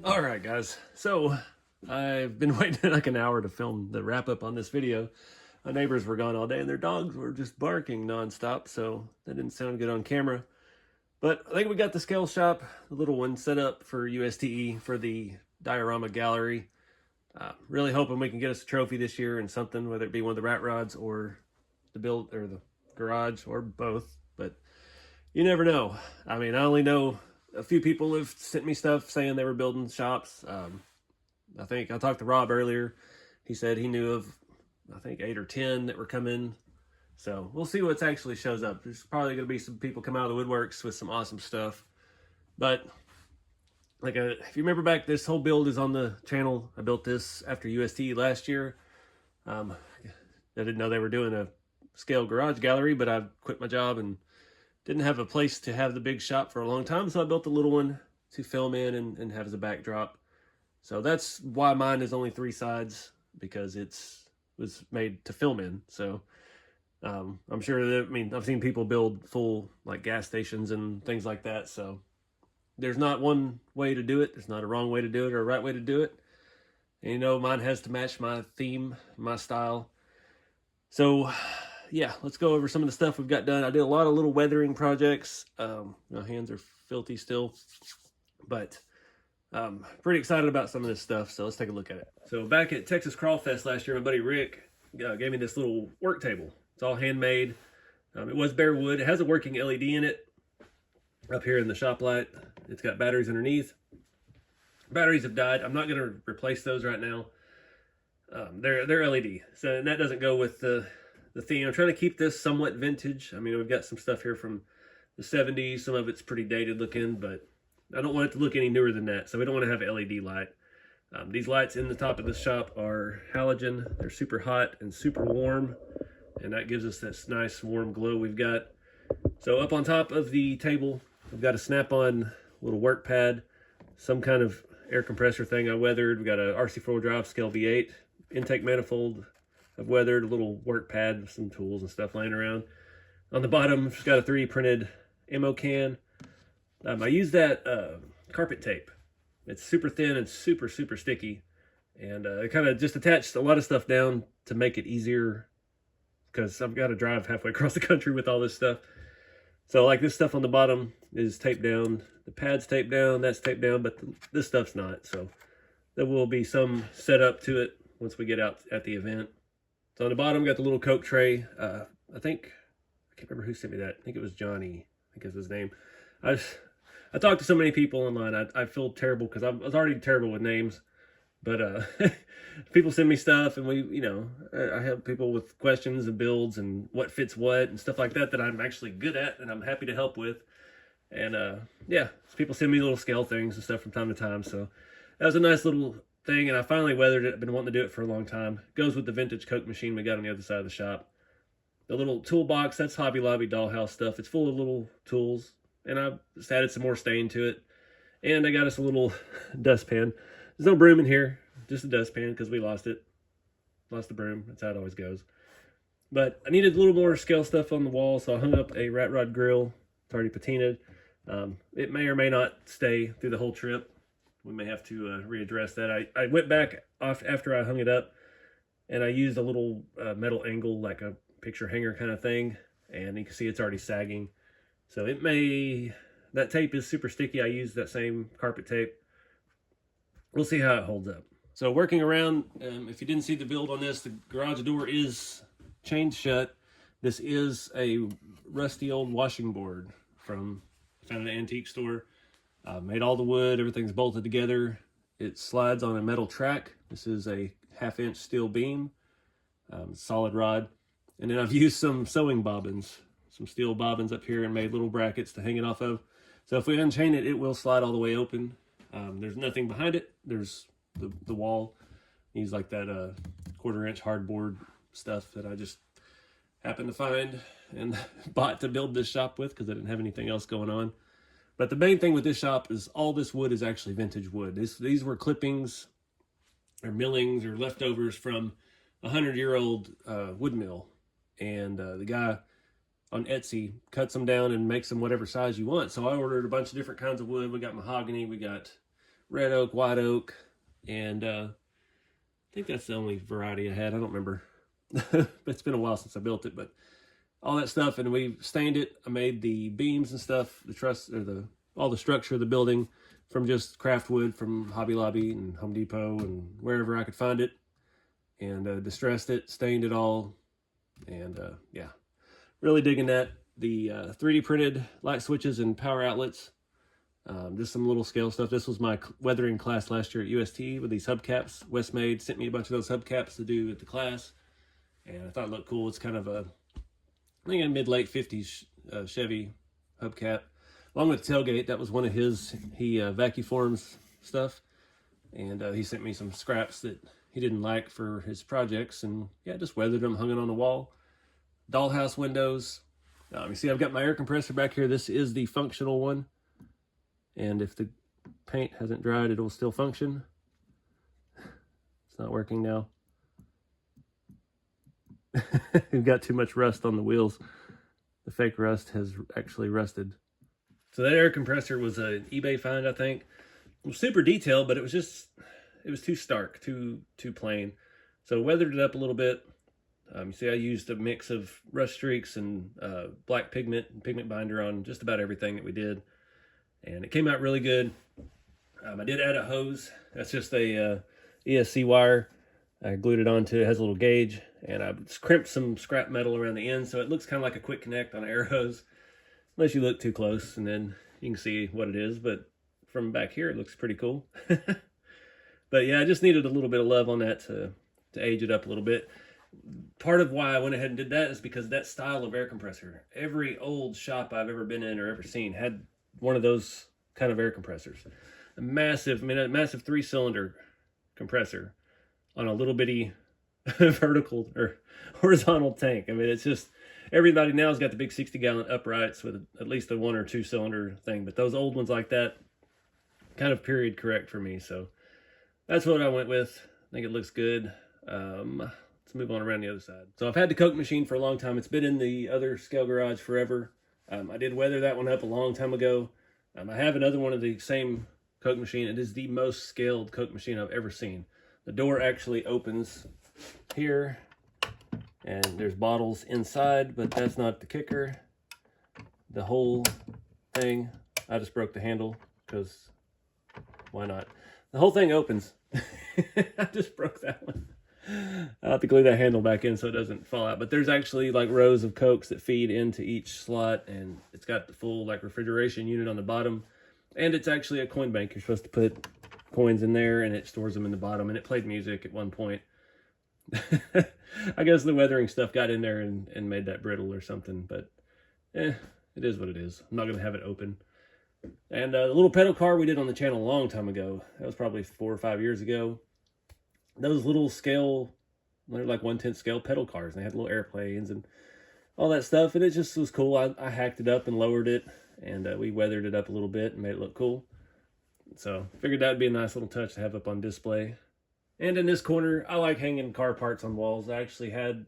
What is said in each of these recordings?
All right, guys. So I've been waiting like an hour to film the wrap up on this video. My neighbors were gone all day and their dogs were just barking nonstop, so that didn't sound good on camera. But I think we got the scale shop, the little one, set up for USTE for the Diorama gallery. Really hoping we can get us a trophy this year and something, whether it be one of the rat rods or the build or the garage or both. But you never know. I mean, I only know a few people have sent me stuff saying they were building shops. I think I talked to Rob earlier. He said he knew of, I think, 8 or 10 that were coming. So we'll see what actually shows up. There's probably going to be some people come out of the woodworks with some awesome stuff. But like, if you remember back, this whole build is on the channel. I built this after UST last year. I didn't know they were doing a scale garage gallery, but I quit my job and didn't have a place to have the big shop for a long time. So I built a little one to film in and have as a backdrop. So that's why mine is only 3 sides, because was made to film in. So I'm sure that, I mean, I've seen people build full like gas stations and things like that. So there's not one way to do it. There's not a wrong way to do it or a right way to do it. And, you know, mine has to match my theme, my style. So yeah, let's go over some of the stuff we've got done. I did a lot of little weathering projects. My hands are filthy still, but pretty excited about some of this stuff. So let's take a look at it. So back at Texas Crawl Fest last year, my buddy Rick gave me this little work table. It's all handmade. It was bare wood. It has a working LED in it up here in the shop light. It's got batteries underneath. Batteries have died. I'm not going to replace those right now. They're LED, so and that doesn't go with the theme. I'm trying to keep this somewhat vintage. I mean, we've got some stuff here from the 70s. Some of it's pretty dated looking, but I don't want it to look any newer than that, so we don't want to have an LED light. These lights in the top of the shop are halogen. They're super hot and super warm, and that gives us this nice warm glow we've got. So up on top of the table, we've got a snap-on little work pad, some kind of air compressor thing I weathered. We've got a RC4 drive scale V8, intake manifold I've weathered, a little work pad with some tools and stuff laying around. On the bottom, it's got a 3D printed ammo can. I use that carpet tape. It's super thin and super sticky, and I kind of just attached a lot of stuff down to make it easier, because I've got to drive halfway across the country with all this stuff. So like this stuff on the bottom is taped down, the pad's taped down, that's taped down, but this stuff's not. So there will be some setup to it once we get out at the event. So on the bottom, got the little Coke tray. I can't remember who sent me that. I think it was Johnny, I think is his name. I talked to so many people online. I feel terrible because I was already terrible with names. But people send me stuff, and I have people with questions and builds and what fits what and stuff like that I'm actually good at and I'm happy to help with. And yeah, so people send me little scale things and stuff from time to time. So that was a nice little thing, and I finally weathered it. I've been wanting to do it for a long time. Goes with the vintage Coke machine we got on the other side of the shop. The little toolbox, that's Hobby Lobby dollhouse stuff. It's full of little tools, and I just added some more stain to it. And I got us a little dustpan. There's no broom in here, just a dustpan because we lost it. Lost the broom. That's how it always goes. But I needed a little more scale stuff on the wall, so I hung up a rat rod grill. It's already patinaed. It may or may not stay through the whole trip. We may have to readdress that. I went back off after I hung it up, and I used a little metal angle, like a picture hanger kind of thing, and you can see it's already sagging. So that tape is super sticky. I used that same carpet tape. We'll see how it holds up. So working around, if you didn't see the build on this, the garage door is chained shut. This is a rusty old washing board found at an antique store. Made all the wood, everything's bolted together. It slides on a metal track. This is a 1/2-inch steel beam, solid rod. And then I've used some sewing bobbins, some steel bobbins up here, and made little brackets to hang it off of. So if we unchain it, it will slide all the way open. There's nothing behind it. There's the wall. Use like that 1/4-inch hardboard stuff that I just happened to find and bought to build this shop with because I didn't have anything else going on. But the main thing with this shop is all this wood is actually vintage wood. These were clippings or millings or leftovers from a 100-year-old wood mill. And the guy on Etsy cuts them down and makes them whatever size you want. So I ordered a bunch of different kinds of wood. We got mahogany, we got red oak, white oak, and I think that's the only variety I had. I don't remember. It's been a while since I built it, but all that stuff, and we stained it. I made the beams and stuff, the truss, or all the structure of the building from just craft wood from Hobby Lobby and Home Depot and wherever I could find it, and distressed it, stained it all, and yeah, really digging that. The 3D printed light switches and power outlets, just some little scale stuff. This was my weathering class last year at UST with these hubcaps. Wes made, sent me a bunch of those hubcaps to do at the class, and I thought it looked cool. It's kind of a, I think a mid-late 50s Chevy hubcap, along with the tailgate. That was one of his, he vacuforms stuff, and he sent me some scraps that he didn't like for his projects, and yeah, just weathered them, hung it on the wall. Dollhouse windows. You see I've got my air compressor back here. This is the functional one, and if the paint hasn't dried, it will still function. It's not working now. We've got too much rust on the wheels. The fake rust has actually rusted. So that air compressor was an eBay find, I think. It was super detailed, but it was too stark, too plain. So weathered it up a little bit. You see I used a mix of rust streaks and black pigment and pigment binder on just about everything that we did. And it came out really good. I did add a hose. That's just a ESC wire. I glued it onto, it has a little gauge, and I crimped some scrap metal around the end so it looks kind of like a quick connect on an air hose, unless you look too close, and then you can see what it is. But from back here, it looks pretty cool. But yeah, I just needed a little bit of love on that to age it up a little bit. Part of why I went ahead and did that is because that style of air compressor, every old shop I've ever been in or ever seen had one of those kind of air compressors. A massive 3-cylinder compressor on a little bitty vertical or horizontal tank. I mean, it's just, everybody now has got the big 60-gallon uprights with at least a 1 or 2 cylinder thing, but those old ones like that, kind of period correct for me. So that's what I went with. I think it looks good. Let's move on around the other side. So I've had the Coke machine for a long time. It's been in the other scale garage forever. I did weather that one up a long time ago. I have another one of the same Coke machine. It is the most scaled Coke machine I've ever seen. The door actually opens here, and there's bottles inside, but that's not the kicker. The whole thing, I just broke the handle, because why not? The whole thing opens. I just broke that one. I'll have to glue that handle back in so it doesn't fall out. But there's actually like rows of Cokes that feed into each slot, and it's got the full like refrigeration unit on the bottom. And it's actually a coin bank. You're supposed to put coins in there, and it stores them in the bottom, and it played music at one point. I guess the weathering stuff got in there and made that brittle or something, but it is what it is. I'm not going to have it open. And the little pedal car we did on the channel a long time ago, that was probably 4 or 5 years ago. Those little scale, they're like 1/10 scale pedal cars, and they had little airplanes and all that stuff, and it just was cool. I hacked it up and lowered it, and we weathered it up a little bit and made it look cool. So figured that'd be a nice little touch to have up on display. And in this corner, I like hanging car parts on walls. I actually had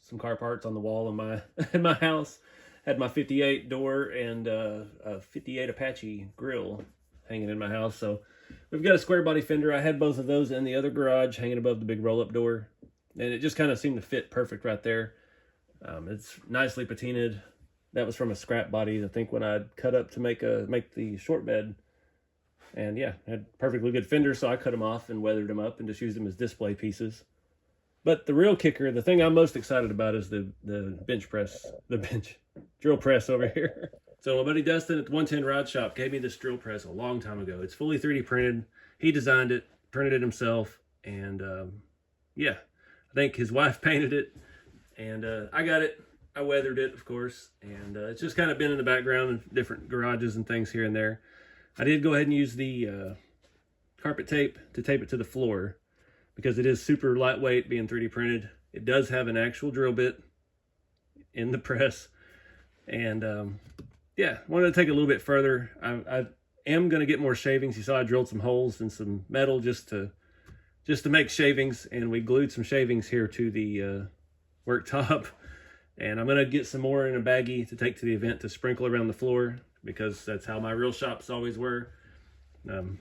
some car parts on the wall in my in my house. Had my 58 door and a 58 Apache grill hanging in my house. So we've got a square body fender. I had both of those in the other garage hanging above the big roll-up door, and it just kind of seemed to fit perfect right there. It's nicely patinaed. That was from a scrap body, I think, when I cut up to make the short bed. And yeah, had perfectly good fenders, so I cut them off and weathered them up and just used them as display pieces. But the real kicker, the thing I'm most excited about, is the drill press over here. So my buddy Dustin at the 110 Rod Shop gave me this drill press a long time ago. It's fully 3D printed. He designed it, printed it himself, and yeah, I think his wife painted it, and I got it. I weathered it, of course, and it's just kind of been in the background in different garages and things here and there. I did go ahead and use the carpet tape to tape it to the floor because it is super lightweight, being 3D printed. It does have an actual drill bit in the press. And yeah, wanted to take it a little bit further. I am going to get more shavings. You saw I drilled some holes in some metal just to make shavings, and we glued some shavings here to the worktop. And I'm going to get some more in a baggie to take to the event to sprinkle around the floor, because that's how my real shops always were.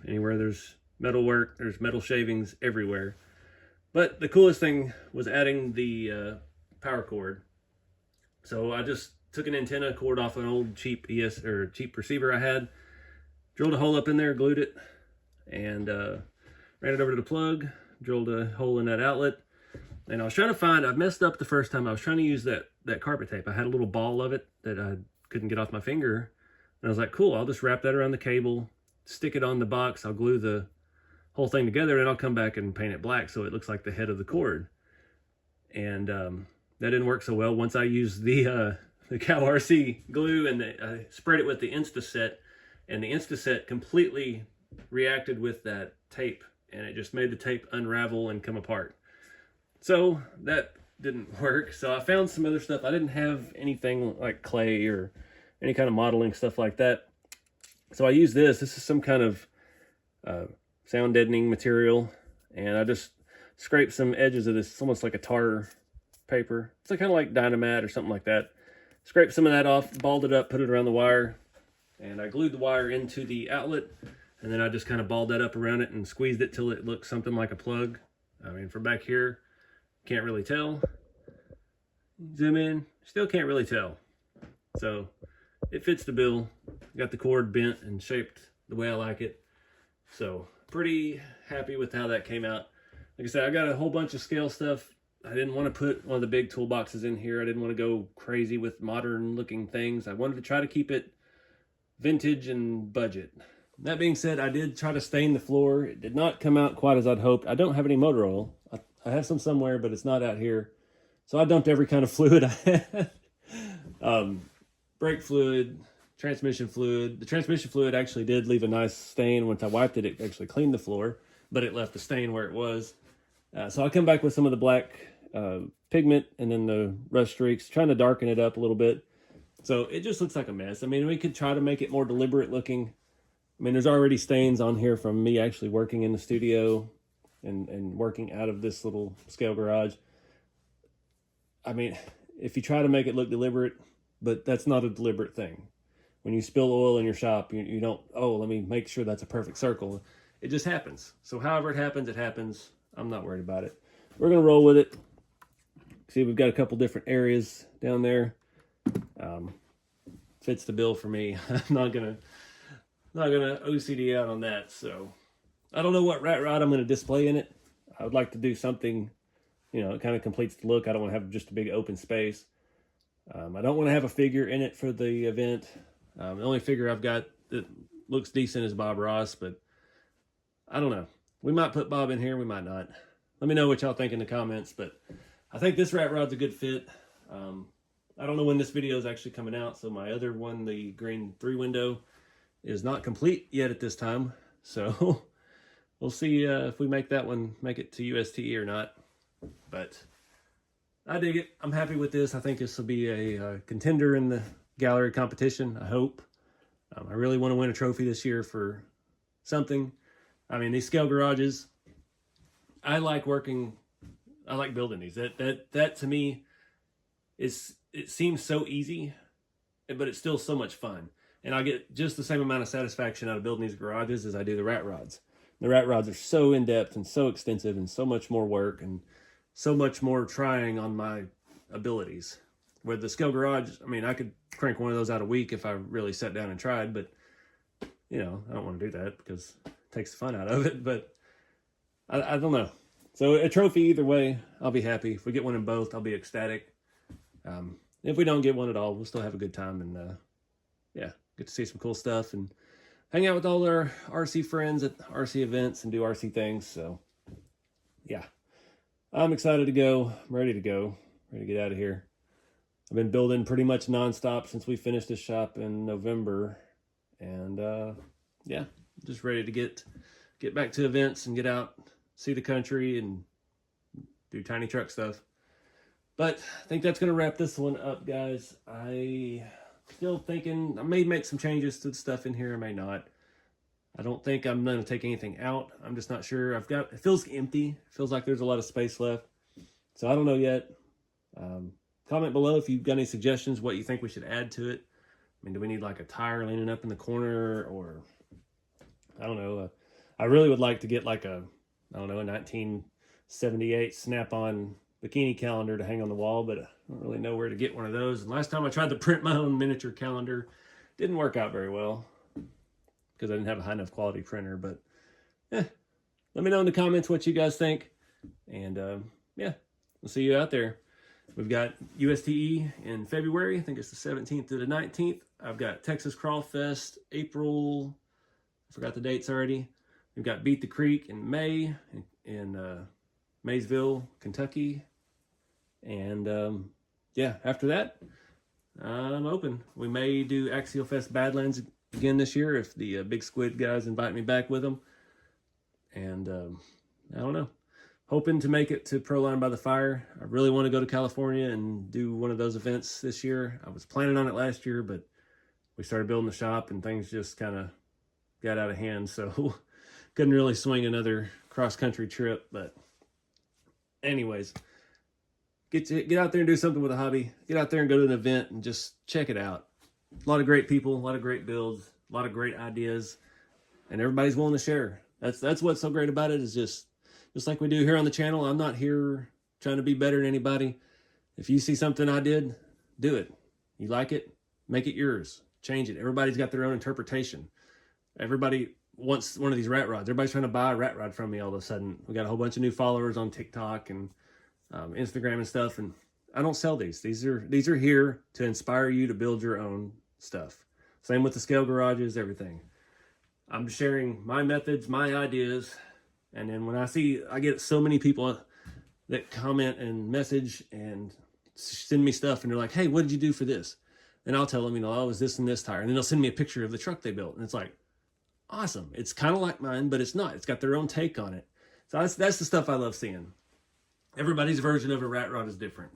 Anywhere there's metal work, there's metal shavings everywhere. But the coolest thing was adding the power cord. So I just took an antenna cord off an old cheap cheap receiver I had, drilled a hole up in there, glued it, and ran it over to the plug, drilled a hole in that outlet. And I was trying to find, I messed up the first time. I was trying to use that carpet tape. I had a little ball of it that I couldn't get off my finger. And I was like, cool, I'll just wrap that around the cable, stick it on the box, I'll glue the whole thing together, and I'll come back and paint it black so it looks like the head of the cord. And that didn't work so well. Once I used the Cow RC glue and I spread it with the Instaset, and the Instaset completely reacted with that tape, and it just made the tape unravel and come apart. So that didn't work. So I found some other stuff. I didn't have anything like clay or any kind of modeling stuff like that. So I used this. This is some kind of sound deadening material, and I just scraped some edges of this. It's almost like a tar paper. It's kind of like Dynamat or something like that. Scraped some of that off, balled it up, put it around the wire, and I glued the wire into the outlet, and then I just kind of balled that up around it and squeezed it till it looked something like a plug. I mean, from back here, can't really tell. Zoom in, still can't really tell. So it fits the bill. Got the cord bent and shaped the way I like it. So pretty happy with how that came out. Like I said, I got a whole bunch of scale stuff. I didn't want to put one of the big toolboxes in here. I didn't want to go crazy with modern looking things. I wanted to try to keep it vintage and budget. That being said, I did try to stain the floor. It did not come out quite as I'd hoped. I don't have any motor oil. I have some somewhere, but it's not out here. So I dumped every kind of fluid I had. Brake fluid, transmission fluid. The transmission fluid actually did leave a nice stain. Once I wiped it, it actually cleaned the floor, but it left the stain where it was. So I come back with some of the black pigment and then the rust streaks, trying to darken it up a little bit. So it just looks like a mess. I mean, we could try to make it more deliberate looking. I mean, there's already stains on here from me actually working in the studio and working out of this little scale garage. I mean, if you try to make it look deliberate, but that's not a deliberate thing. When you spill oil in your shop, you don't, oh, let me make sure that's a perfect circle. It just happens. So however it happens, it happens. I'm not worried about it. We're going to roll with it. See, we've got a couple different areas down there. Fits the bill for me. I'm not gonna OCD out on that. So I don't know what rat rod I'm going to display in it. I would like to do something, you know, it kind of completes the look. I don't want to have just a big open space. I don't want to have a figure in it for the event. The only figure I've got that looks decent is Bob Ross, but I don't know. We might put Bob in here, we might not. Let me know what y'all think in the comments, but I think this rat rod's a good fit. I don't know when this video is actually coming out, so my other one, the green 3-window, is not complete yet at this time. So we'll see if we make that one, make it to USTE or not. But I dig it. I'm happy with this. I think this will be a contender in the gallery competition, I hope. I really want to win a trophy this year for something. I mean, these scale garages, I like building these. That to me it seems so easy, but it's still so much fun. And I get just the same amount of satisfaction out of building these garages as I do the rat rods. The rat rods are so in-depth and so extensive and so much more work and so much more trying on my abilities. With the scale garage, I mean, I could crank one of those out a week if I really sat down and tried, but you know, I don't want to do that because it takes the fun out of it. But I don't know. So a trophy either way, I'll be happy. If we get one in both, I'll be ecstatic. If we don't get one at all, we'll still have a good time and yeah, get to see some cool stuff and hang out with all our RC friends at RC events and do RC things. So yeah, I'm excited to go. I'm ready to go. Ready to get out of here. I've been building pretty much nonstop since we finished this shop in November. And yeah, just ready to get back to events and get out, see the country and do tiny truck stuff. But I think that's going to wrap this one up, guys. I still thinking I may make some changes to the stuff in here. I may not. I don't think I'm going to take anything out. I'm just not sure. It feels empty. It feels like there's a lot of space left. So I don't know yet. Comment below if you've got any suggestions, what you think we should add to it. I mean, do we need like a tire leaning up in the corner, or I don't know. I really would like to get like a, I don't know, a 1978 snap-on bikini calendar to hang on the wall, but I don't really know where to get one of those. And last time I tried to print my own miniature calendar, didn't work out very well because I didn't have a high enough quality printer. But let me know in the comments what you guys think. And yeah, we'll see you out there. We've got USTE in February. I think it's the 17th to the 19th. I've got Texas Crawl Fest, April. I forgot the dates already. We've got Beat the Creek in May in Maysville, Kentucky. And yeah, after that, I'm open. We may do Axial Fest Badlands again this year if the Big Squid guys invite me back with them. And I don't know. Hoping to make it to Proline by the Fire. I really want to go to California and do one of those events this year. I was planning on it last year, but we started building the shop and things just kind of got out of hand. So couldn't really swing another cross-country trip. But anyways, get out there and do something with a hobby. Get out there and go to an event and just check it out. A lot of great people, a lot of great builds, a lot of great ideas, and everybody's willing to share. That's what's so great about it, is just like we do here on the channel. I'm not here trying to be better than anybody. If you see something I did, do it. You like it, make it yours. Change it. Everybody's got their own interpretation. Everybody wants one of these rat rods. Everybody's trying to buy a rat rod from me all of a sudden. We got a whole bunch of new followers on TikTok and Instagram and stuff, and I don't sell these. These are here to inspire you to build your own stuff. Same with the scale garages, everything. I'm sharing my methods, my ideas. And then when I get so many people that comment and message and send me stuff, and they're like, hey, what did you do for this? And I'll tell them, oh, it was this and this tire. And then they'll send me a picture of the truck they built. And it's like, awesome. It's kind of like mine, but it's not. It's got their own take on it. So that's the stuff I love seeing. Everybody's version of a rat rod is different.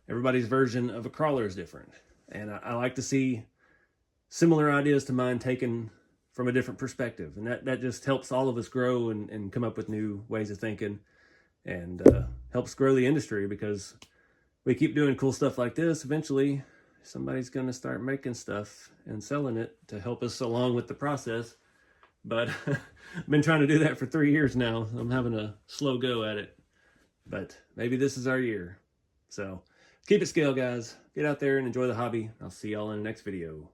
Everybody's version of a crawler is different. And I like to see similar ideas to mine taken from a different perspective. And that just helps all of us grow and come up with new ways of thinking, and helps grow the industry, because we keep doing cool stuff like this. Eventually, somebody's going to start making stuff and selling it to help us along with the process. But I've been trying to do that for 3 years now. I'm having a slow go at it. But maybe this is our year. So keep it scale, guys. Get out there and enjoy the hobby. I'll see y'all in the next video.